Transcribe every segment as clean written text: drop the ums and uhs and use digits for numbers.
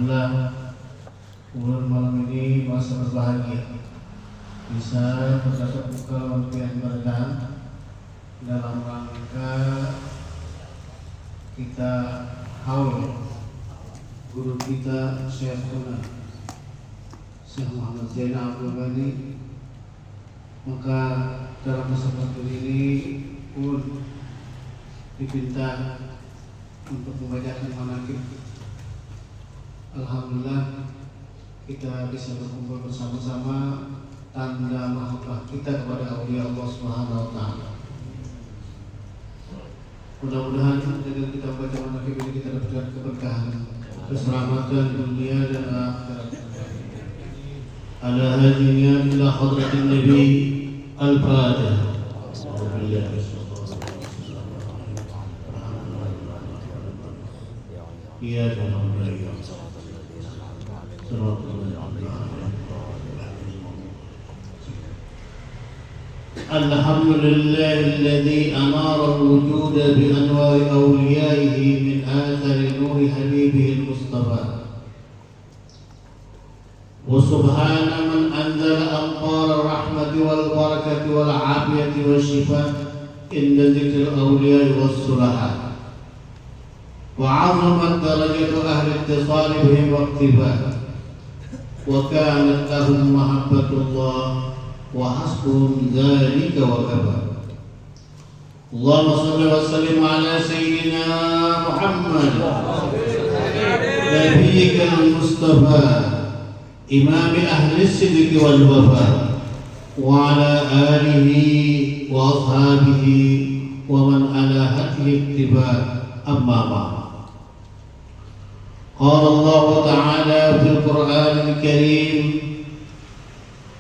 Alhamdulillah, ulun malam ini merasa berbahagia bisa bertatap muka waktu yang berkah dalam rangka kita haul guru kita Syekhuna Syekh Muhammad Zainal Abdul Ghani. Maka dalam kesempatan ini pun dipinta untuk membacakan manaqib. Alhamdulillah kita bisa berkumpul bersama-sama, tanda mahabbah kita kepada aulia Allah Subhanahu wa taala. Mudah-mudahan dengan kita membaca manaqib ini kita dapatkan keberkahan, keselamatan dunia dan akhirat. Ala hadinya ila hadratin Nabi al-Fatihah. Ya الحمد لله الذي أنار الوجود بأنوار أوليائه من آثر نور حبيبه المصطفى. وسبحان من أنزل أمطار الرحمة والبركة والعافية والشفاء عند ذكر الأولياء والصلحاء. وعظمت درجة أهل اتصال بهم واقتفاء، وكانت لهم محبة الله وحسبهم ذلك وكفى. اللهم صل وسلم على سيدنا محمد نبيك المصطفى إمام أهل الصدق والوفاء، وعلى آله وأصحابه ومن على هديه اتباع. أما بعد، قال الله تعالى في القرآن الكريم: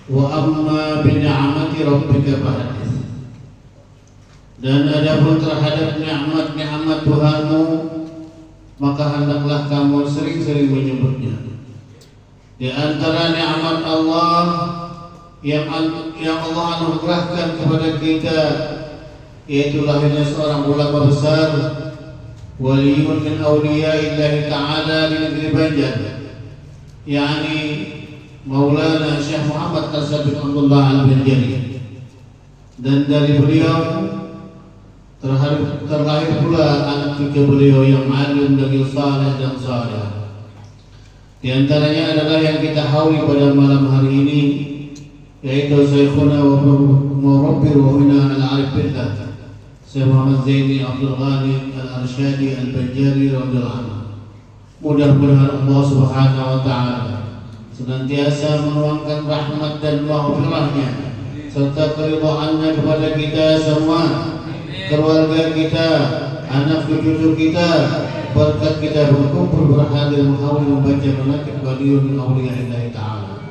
وأما بنعمة ربك فحدث. Dan adapun terhadap nikmat Tuhanmu, maka hendaklah kamu sering-sering menyebutnya. Di antara nikmat Allah yang Allah anugerahkan kepada kita, yaitu lahirnya seorang ulama besar, waliyun min awliyaillahi ta'ala di negeri Banjar, yakni Maulana Syekh Muhammad Asad bin Abdullah Al-Banjari. Dan dari beliau terlahir pula anak cucu beliau yang alim dan saleh dan saleh. Di antaranya adalah yang kita hauli pada malam hari ini, yaitu Syekhuna wa Murabbi Ruhina Al-Arif Billah Syekh Muhammad Zaini Abdul Ghani Al-Arsyadi Al-Banjari radhiyallahu anhu. Mudah-mudahan Allah Subhanahu wa taala senantiasa menuangkan rahmat dan maghfirahnya serta keridhaannya kepada kita semua, keluarga kita, anak cucu kita, berkat kita berkumpul berhadir menghauli membaca manaqib waliyun min awliya'illahi ta'ala.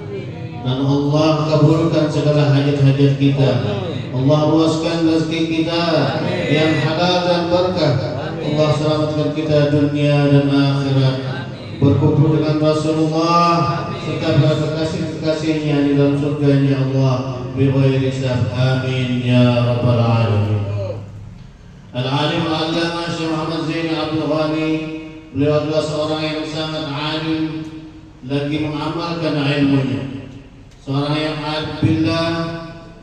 Dan Allah kabulkan segala hajat-hajat kita, Allah luaskan rezeki kita yang halal dan berkah, Allah selamatkan kita dunia dan akhirat, berkumpul dengan Rasulullah serta para kekasih-kekasihnya di dalam surganya Allah bighairi hisab. Amin ya rabbal alamin. Al-alim al-allamah Syekh Muhammad Zainal Abdul Ghani, beliau adalah seorang yang sangat alim lagi mengamalkan ilmunya, seorang yang alim billah,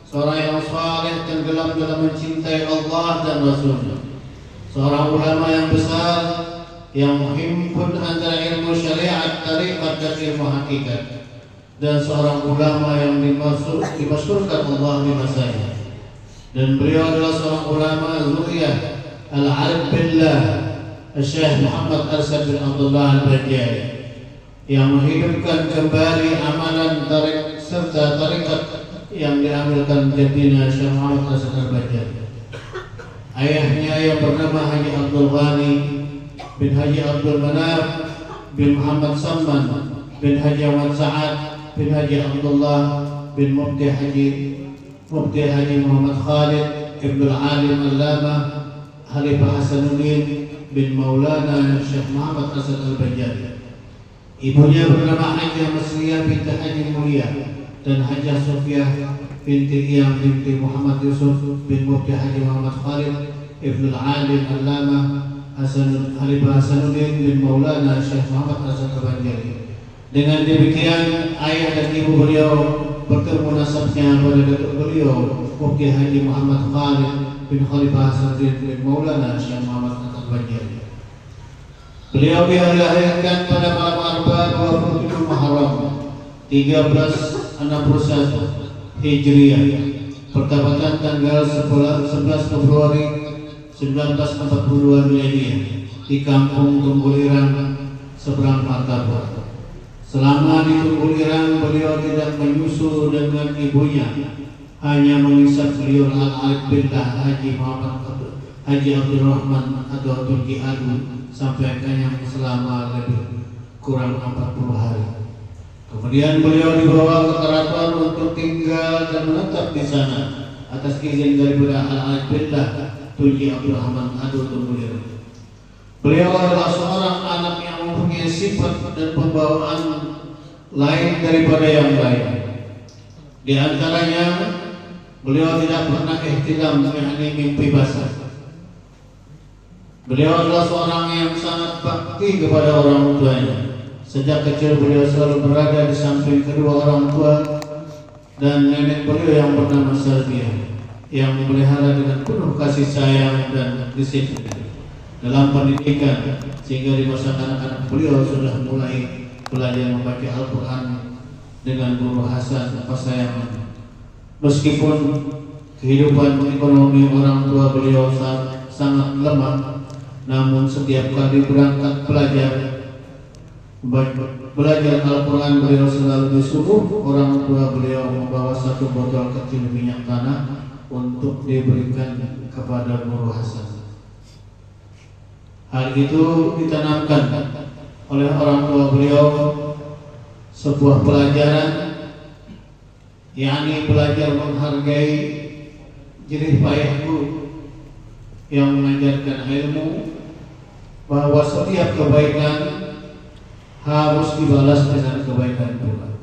seorang yang saleh tenggelam dalam mencintai Allah dan Rasulnya, seorang ulama yang besar yang menghimpun antara ilmu syariat, tariqat dan ilmu hakikat, dan seorang ulama yang dimasyhurkan Allah di masanya. Dan beliau adalah seorang ulama zuriyah Al-Arif Billah Syekh Muhammad Asad bin Abdullah Al-Banjari, yang menghidupkan kembali amalan tarik serta tariqat yang diambilkan jadina Syekh Muhammad Asad Al-Banjari. Ayahnya yang bernama Haji Abdul Ghani bin Haji Abdul Manaf bin Muhammad Samman bin Haji Ahmad Sa'ad bin Haji Abdullah bin Mufti Haji Muhammad Khalid Ibn Al-Alim Al-Lama Khalifah Hasanuddin bin Maulana Syekh Muhammad Asad Al-Banjari. Ibunya bernama Hajjah Masriyah binti Haji Mulia dan Hajjah Sofiyah binti Iyam binti Muhammad Yusuf bin Mufti Haji Muhammad Khalid Ibn Al-Alim Al-Lama Khalifah Hasanuddin bin Maulana Syekh Muhammad Hasan Al-Banjari. Dengan demikian ayah dan ibu beliau bertemu nasabnya pada datuk beliau Mufti Haji Muhammad Khalid bin Khalifah Hasanuddin bin Maulana Syekh Muhammad Hasan Al-Banjari. Beliau dilahirkan pada malam Arba'a 27 Muharram 1361 Hijriah, bertepatan tanggal 11 Februari 1942 Mileniah di Kampung Tunggulirang, seberang Martabak. Selama di Tunggulirang beliau tidak menyusul dengan ibunya, hanya mengisap beliau Al-Arif Billah Haji Muhammad Haji Abdurrahman atau Tunki Adu sampai kenyang selama lebih kurang 40 hari. Kemudian beliau dibawa ke keraton untuk tinggal dan menetap di sana atas izin daripada Al-Arif Billah Tunki Abdurrahman Adu Tunggulirang. Beliau adalah seorang anak yang mempunyai sifat dan pembawaan lain daripada yang lain. Di antaranya, beliau tidak pernah ihtilam, yakni mimpi basah. Beliau adalah seorang yang sangat bakti kepada orang tuanya. Sejak kecil beliau selalu berada di samping kedua orang tua dan nenek beliau yang bernama Salbiah, yang memelihara dengan penuh kasih sayang dan disiplin dalam pendidikan, sehingga di masa anak-anak beliau sudah mulai belajar membaca Al-Quran dengan guru Hasan kesayangan. Meskipun kehidupan ekonomi orang tua beliau sangat lemah, namun setiap kali berangkat belajar Al-Quran beliau selalu disuruh orang tua beliau membawa satu botol kecil minyak tanah untuk diberikan kepada guru Hasan. Hal itu ditanamkan oleh orang tua beliau sebuah pelajaran, yakni belajar menghargai jerih payah guru yang mengajarkan ilmu, bahwa setiap kebaikan harus dibalas dengan kebaikan pula.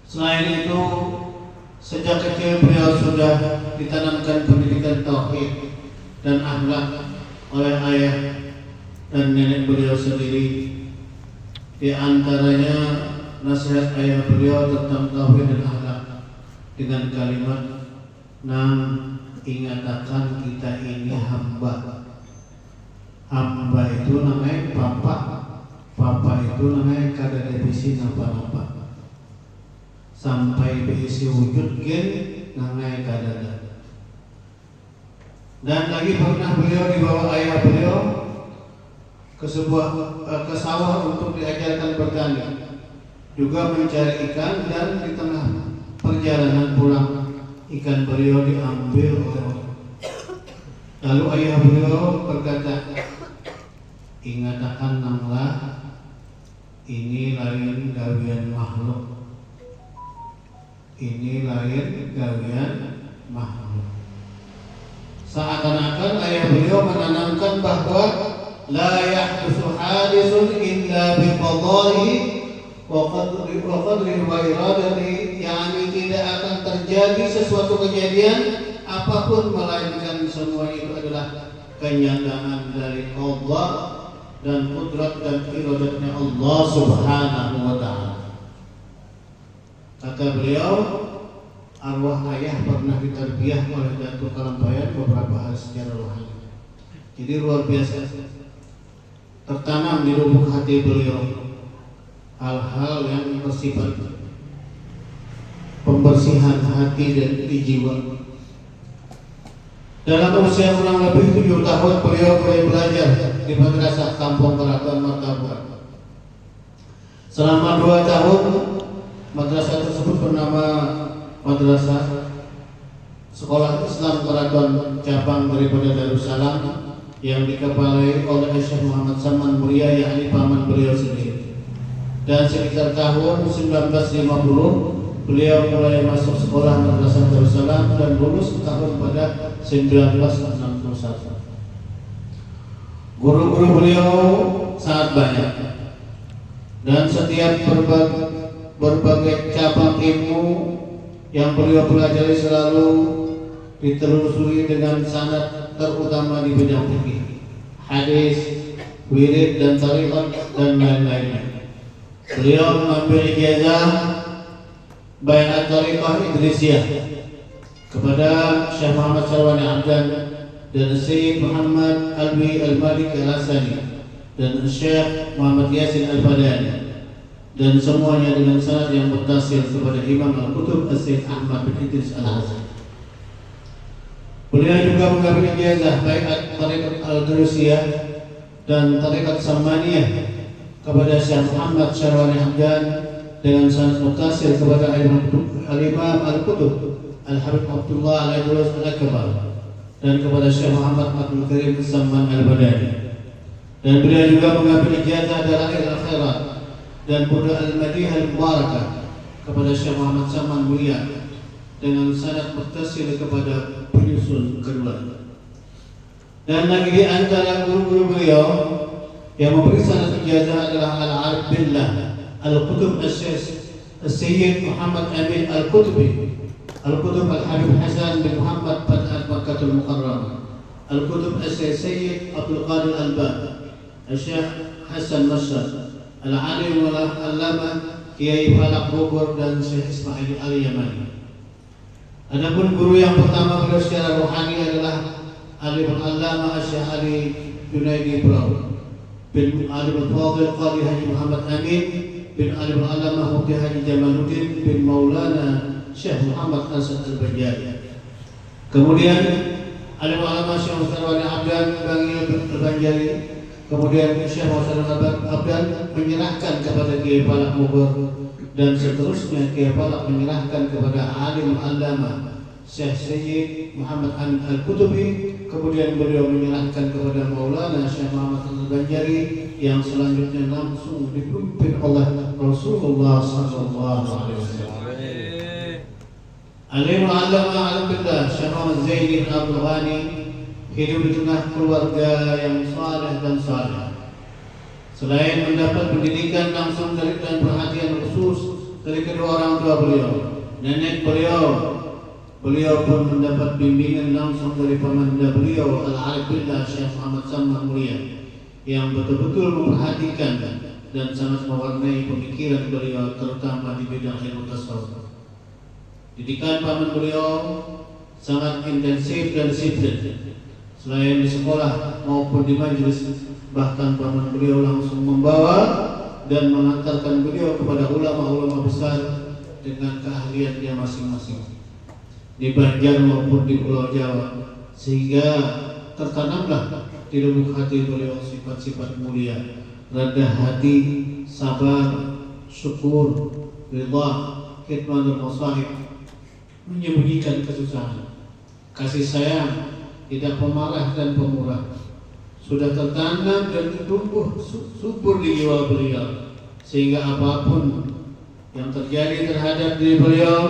Selain itu, sejak kecil beliau sudah ditanamkan pendidikan tauhid dan akhlak oleh ayah dan nenek beliau sendiri. Di antaranya nasihat ayah beliau tentang tauhid dan akhlak dengan kalimat, "Nam, ingat akan kita ini hamba. Hamba itu namanya papa, papa itu namanya kada divisi napa-napa. Sampai diisi wujud gen namanya kada." Dan lagi pernah beliau dibawa ayah beliau ke sawah untuk diajarkan bertani, juga mencari ikan, dan di tengah perjalanan pulang ikan beliau diambil oleh orang. Lalu ayah beliau berkata, "Ingat akan nanglah, ini lain gawian makhluk. Ini lain gawian makhluk." Seakan-akan ayah beliau menanamkan bahwa la yahdutsu hadisun illa bi qada'i wa qadri wa iradati, yakni tidak akan terjadi sesuatu kejadian apapun melainkan semua itu adalah kenyataan dari Allah dan kudrat dan iradatnya Allah Subhanahu wa ta'ala. Kata beliau, arwah ayah pernah ditarbiyah oleh Datuk Kalampayan beberapa hal secara rohani. Jadi luar biasa, tertanam di lubuk hati beliau hal-hal yang bersifat pembersihan hati dan di jiwa. Dalam usia kurang lebih 7 tahun beliau mulai belajar di madrasah Kampung Keraton Martabak. Selama 2 tahun madrasah tersebut bernama Madrasah Sekolah Islam Keraton cabang daripada Darussalam, yang dikepalai oleh Syekh Muhammad Saman Muria, yakni paman beliau sendiri. Dan sekitar tahun 1950 beliau mulai masuk sekolah Madrasah Darussalam dan lulus tahun pada 1961. Guru-guru beliau sangat banyak, dan setiap berbagai cabang ilmu yang beliau pelajari selalu ditelusuri dengan sanad, terutama di bidang fikih. hadis, wirid dan tariqat dan lain-lainnya. Beliau mengambil ijazah Bai'at Tariqah Idrisiyah kepada Syekh Muhammad Syarwani Hamdan dan Syekh Muhammad Alwi Al-Malik Al-Hasani dan Syekh Muhammad Yasin Al-Fadani, dan semuanya dengan sanad yang muttasil kepada Imam Al-Qutub As-Syekh Ahmad bin Idris Al-Hasan. Beliau juga mengambil ijazah Bai'at Tariqat Al-Durusiyah dan Tariqat Samaniyah kepada Syekh Muhammad Syarwani Hamdan dengan sanad muttasil kepada Al-Imam Al-Qutub Al-Habib Abdullah Al-Idrus Al-Akbar dan kepada Syekh Muhammad Abdul Karim Zaman Al-Badani. Dan beliau juga mengambil ijazah Dalail Al-Khairat dan Budu Al-Madihah Al-Mubarakah kepada Syekh Muhammad Saman Mulia dengan sanad muttasil kepada penyusun kedua. Dan lagi di antara guru-guru beliau yang memberi sanad ijazah adalah Al-Arif Billah Al-Qutub As-Sayyid Muhammad Amin Al-Qutubi, Al-Qutub Al-Habib Hasan bin Muhammad Fathat Makkatul Mukarramah, Al-Qutub As-Sayyid Abdul Qadir Al-Bab, Syekh Hasan Masad, Al-Alim Wal-Allamah Kiai Falak Bogor dan Syekh Ismail Al-Yamani. Adapun guru yang pertama beliau secara rohani adalah Alim Al-Allamah Syekh Ali Junaidi Brau bin Alim Al-Fadil Qadi Haji Muhammad Amin bin Alim Al-Allamah Mufti Haji Jamaluddin bin Maulana Syekh Muhammad Asad Al-Banjari. Kemudian Alim Al-Allamah Syekh Syarwani Hamdan Al-Banjari. Kemudian Syekh Muhammad Abdan menyerahkan kepada Kiai Falak Bogor, dan seterusnya Kiai Falak menyerahkan kepada Alim Al-Allamah Syekh Sayyid Muhammad Al-Qutubi. Kemudian beliau menyerahkan kepada Maulana Syekh Muhammad Al-Banjari yang selanjutnya langsung dipimpin oleh Rasulullah sallallahu alaihi wasallam. Alim Al-Allamah Alhamdulillah Syekh Muhammad Zaini bin Abdul Ghani hidup di tengah keluarga yang saleh dan saleh. Selain mendapat pendidikan langsung dan perhatian khusus dari kedua orang tua beliau, nenek beliau pun mendapat bimbingan langsung dari pemanda beliau Al-Arif Billah Syekh Muhammad Saman Mulia yang betul-betul memperhatikan dan sangat mewarnai pemikiran beliau, terutama di bidang ilmu tasawuf. Didikan paman beliau sangat intensif dan disiplin. Selain di sekolah maupun di majelis, bahkan paman beliau langsung membawa dan mengantarkan beliau kepada ulama-ulama besar dengan keahliannya masing-masing di Banjar maupun di Pulau Jawa, sehingga tertanamlah di lubuk hati beliau sifat-sifat mulia, rendah hati, sabar, syukur, ridha, khidmat dan masahib, menyembunyikan kesusahan, kasih sayang, tidak pemarah dan pemurah, sudah tertanam dan tumbuh subur di jiwa beliau, sehingga apapun yang terjadi terhadap diri beliau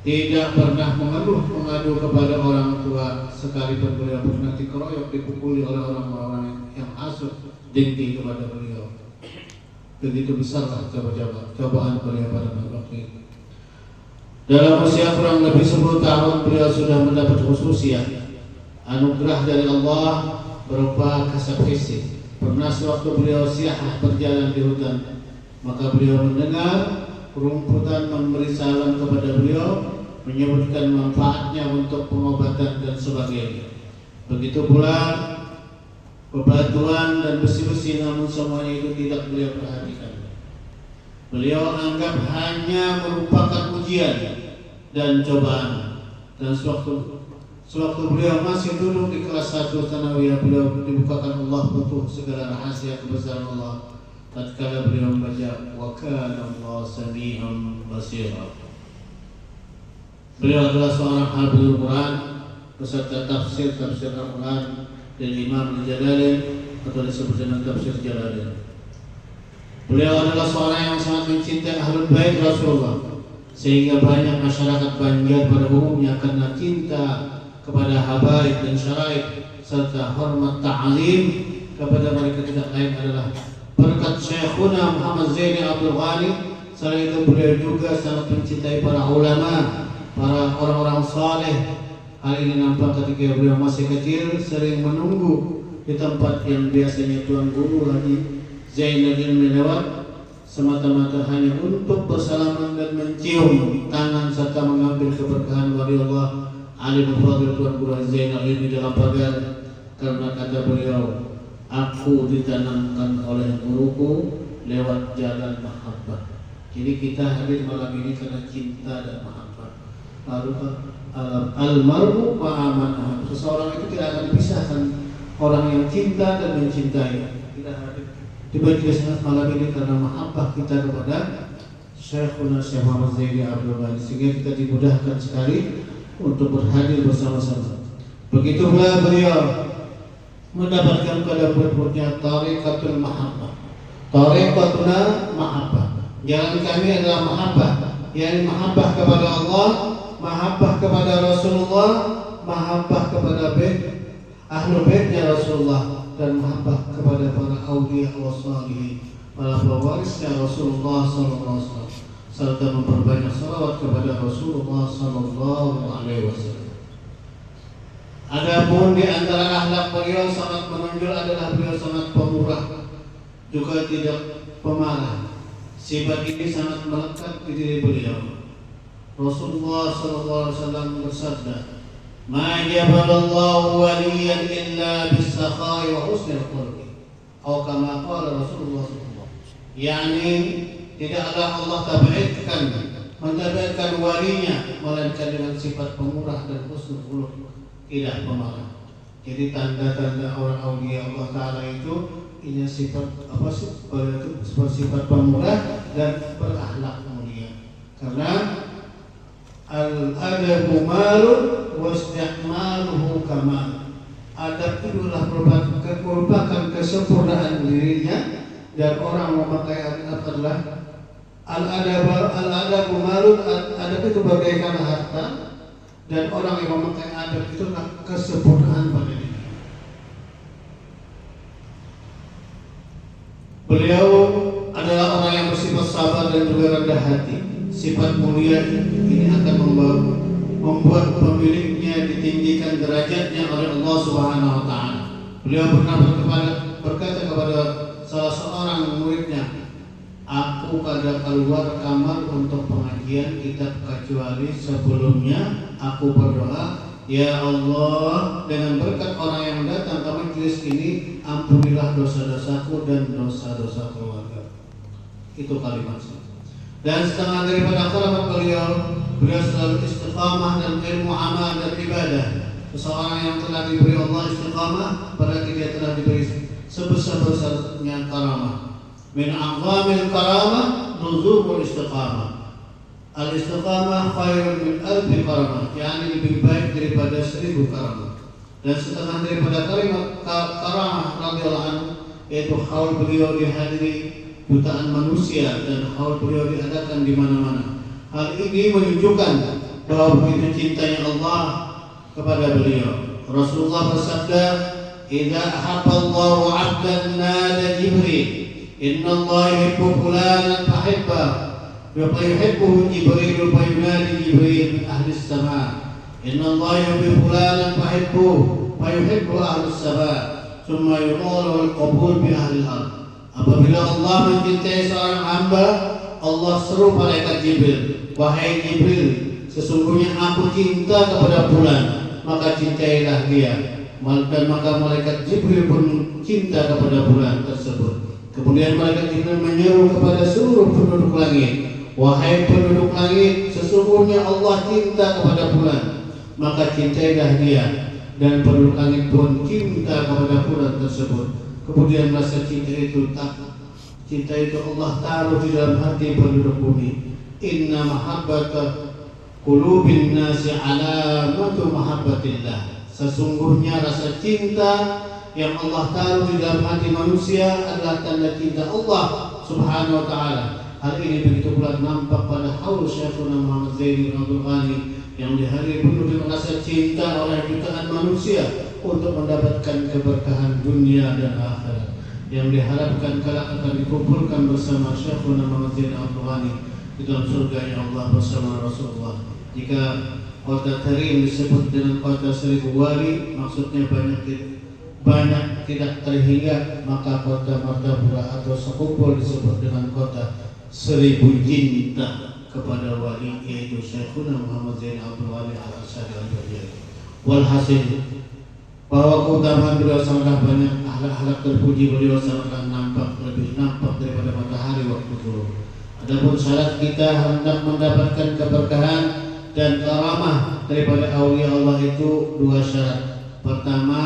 tidak pernah mengadu kepada orang tua, sekalipun beliau pernah dikeroyok, dipukuli oleh orang-orang yang hasut dengki kepada beliau. Begitu besarlah cobaan beliau pada waktu itu. Dalam usia kurang lebih 10 tahun beliau sudah mendapat khususiyah, anugerah dari Allah berupa kasab hissi. Pernah sewaktu beliau siahah berjalan di hutan, maka beliau mendengar rumputan memberi salam kepada beliau, menyebutkan manfaatnya untuk pengobatan dan sebagainya. Begitu pula bebatuan dan besi-besi, namun semuanya itu tidak beliau perhatikan. Beliau anggap hanya merupakan ujian dan cobaan. Dan sewaktu beliau masih duduk di kelas 1 Tsanawiyah, beliau dibukakan Allah untuk segala rahasia kebesaran Allah tatkala beliau membaca wa kana Allah sami'an basira. Beliau adalah seorang hafizul Quran beserta tafsir Al-Quran dan Imam Al-Jalalain atau disebut dengan tafsir Jalalain. Beliau adalah seorang yang sangat mencintai Ahlul Bait Rasulullah, sehingga banyak masyarakat Banjar pada umumnya karena cinta kepada habaib dan syaraib serta hormat ta'zim kepada mereka tidak lain adalah berkat Syekhuna Muhammad Zaini Abdul Ghani. Selain itu beliau juga sangat mencintai para ulama, para orang-orang saleh, Hal ini nampak ketika beliau masih kecil, sering menunggu di tempat yang biasanya Tuan Guru Haji Zainuddin melewat, semata-mata hanya untuk bersalaman dan mencium tangan serta mengambil keberkahan wali Allah Alim Fadil Tuan Guru Haji Zainuddin di dalam pagar. Karena kata beliau, aku ditanamkan oleh guruku lewat jalan mahabbah. Jadi kita hadir malam ini karena cinta dan mahabbah. Lalu almarhum ma'aman, seseorang itu tidak akan dipisahkan orang yang cinta dan mencintai. Kita hadir di majelis malam ini karena mahabbah kita kepada Syekhuna Syekh Muhammad Zaidi Abdul Ghani, sehingga kita dimudahkan sekali untuk berhadir bersama-sama. Begitu pula beliau mendapatkan pada perutnya tariqatul mahabbah. Tariqatuna mahabbah. Jalan kami adalah mahabbah, yakni mahabbah kepada Allah, mahabbah kepada Rasulullah, mahabbah kepada Ahlul Baitnya Rasulullah, dan mahabbah kepada para auliya wa salihin, para pewarisnya Rasulullah sallallahu alaihi wasallam, serta memperbanyak salawat kepada Rasulullah sallallahu alaihi wasallam. Adapun di antara akhlak beliau sangat menonjol adalah beliau sangat pemurah, juga tidak pemarah. Sifat ini sangat melekat di diri beliau. Rasulullah sallallahu alaihi wasallam bersabda, "Ma jabalallahu waliyan illa bis-sakha'i wa husnil khuluq." Atau kama qala Rasulullah sallallahu alaihi wasallam. Yani tidaklah Allah mentabiatkan walinya melainkan dengan sifat pemurah dan husnul khuluq, tidak pemarah. Jadi tanda-tanda orang aulia Allah Ta'ala itu ini sifat apa sih? Sifat pemurah dan berakhlak mulia. Karena al-adabu malun wa isti'maluhu kamal. Adab itu merupakan kesempurnaan dirinya, dan orang memakai adab adalah al-adabu malun. Adab itu bagaikan harta, dan orang yang memakai adab itu adalah kesempurnaan pada diri. Beliau adalah orang yang bersifat sabar dan juga rendah hati. Sifat mulia ini akan membuat pemiliknya ditinggikan derajatnya oleh Allah Subhanahu wa taala. Beliau pernah berkata kepada salah seorang muridnya, "Aku kada keluar kamar untuk pengajian kitab kecuali sebelumnya aku berdoa, ya Allah, dengan berkat orang yang datang ke majelis ini, ampunilah dosa-dosaku dan dosa-dosa keluarga." Itu kalimatnya. Dan setengah daripada keramat beliau selalu istiqamah dan ilmu amal dan ibadah. Seseorang yang telah diberi Allah istiqamah, berarti dia telah diberi sebesar-besarnya karamah. Min a'zamil karamah nuzulul istiqamah. Al-istiqamah khairun min alfi karamah, yakni lebih baik daripada 1000 karamah. Dan setengah daripada karamah radhiyallahu anhu, yaitu haul beliau dihadiri jutaan manusia dan haul beliau diadakan di mana-mana. Hal ini menunjukkan bahwa begitu cintanya Allah kepada beliau. Rasulullah bersabda, "Idza ahabballahu 'abdan nada Jibril, inna Allah yuhibbu fulanan fahibbah." ويحبه جبريل فينادي جبريل من أهل السماء إن الله يحب فلانا فيحب أهل السماء ثم يقال القبول بأهل الأرض. Apabila Allah mencintai seorang hamba, Allah seru malaikat Jibril, "Wahai Jibril, sesungguhnya aku cinta kepada fulan, maka cintailah dia." Dan maka malaikat Jibril pun cinta kepada fulan tersebut. Kemudian malaikat Jibril menyeru kepada seluruh penduduk langit, "Wahai penduduk langit, sesungguhnya Allah cinta kepada fulan, maka cintailah dia." Dan penduduk langit pun cinta kepada fulan tersebut. Kemudian rasa cinta itu Allah taruh di dalam hati penduduk bumi. Inna mahabbata qulubin nasi alamatu mahabbatillah. Sesungguhnya rasa cinta yang Allah taruh di dalam hati manusia adalah tanda cinta Allah Subhanahu wa taala. Hal ini begitu pula nampak pada haul Syekhuna Muhammad Zaidi Abdul Ghani yang dihadiri penuh dengan rasa cinta oleh jutaan manusia untuk mendapatkan keberkahan dunia dan akhirat, yang diharapkan kelak akan dikumpulkan bersama Syekhuna Muhammad Zaidi Abdul Ghani di dalam surganya Allah bersama Rasulullah. Jika Kota Tarim disebut dengan kota seribu wali, maksudnya banyak tidak terhingga. Maka kota Martapura atau Sekumpul disebut dengan kota seribu cinta kepada wali, yaitu Syekhuna Muhammad Zain Abdul Wali Al-Asy'ari Al-Bajali. Walhasil bahwa keutamaan beliau sangatlah banyak, akhlak terpuji beliau sangatlah lebih nampak daripada matahari waktu turun. Adapun syarat kita hendak mendapatkan keberkahan dan karamah daripada aulia Allah itu dua syarat. Pertama,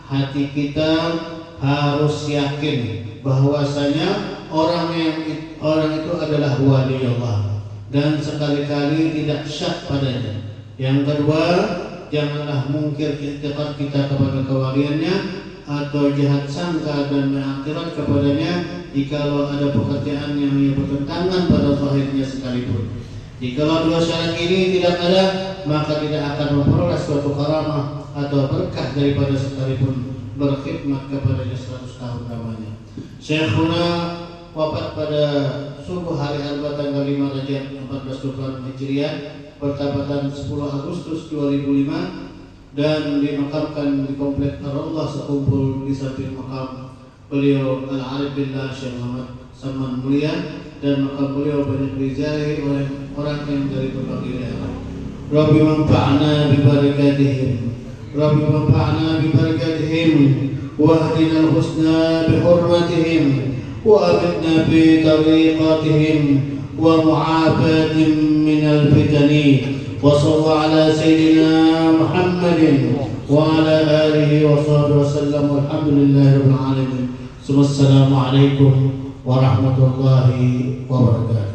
hati kita harus yakin bahwasanya orang itu adalah wali Allah dan sekali-kali tidak syak padanya. Yang kedua, janganlah mungkir i'tiqad kita kepada kewaliannya atau jahat sangka dan mengakhirat kepadanya jikalau ada pekerjaan yang bertentangan pada zahirnya sekalipun. Jikalau dua syarat ini tidak ada, maka tidak akan memperoleh suatu karamah atau berkah daripada sekalipun berkhidmat kepadanya 100 tahun lamanya. Syekhuna wafat pada subuh hari Arba tanggal 5 Rajab 1426 Hijriah bertepatan 10 Agustus 2005 dan dimakamkan di komplek Ar-Raudhah Sekumpul di samping makam beliau Al-Arif Billah Syekh Muhammad Saman Mulia, dan makam beliau banyak diziarahi oleh orang yang dari berbagai daerah. Rabbi manfa'na bi barakatihim, Rabbi manfa'na bi barakatihim wa ahdina al-husna bi hurmatihim wa abidna bi tariqatihim wa mu'afatin min al-fitani. وصلى على سيدنا محمد وعلى آله وصحبه وسلم والحمد لله رب العالمين. ثم السلام عليكم ورحمة الله وبركاته.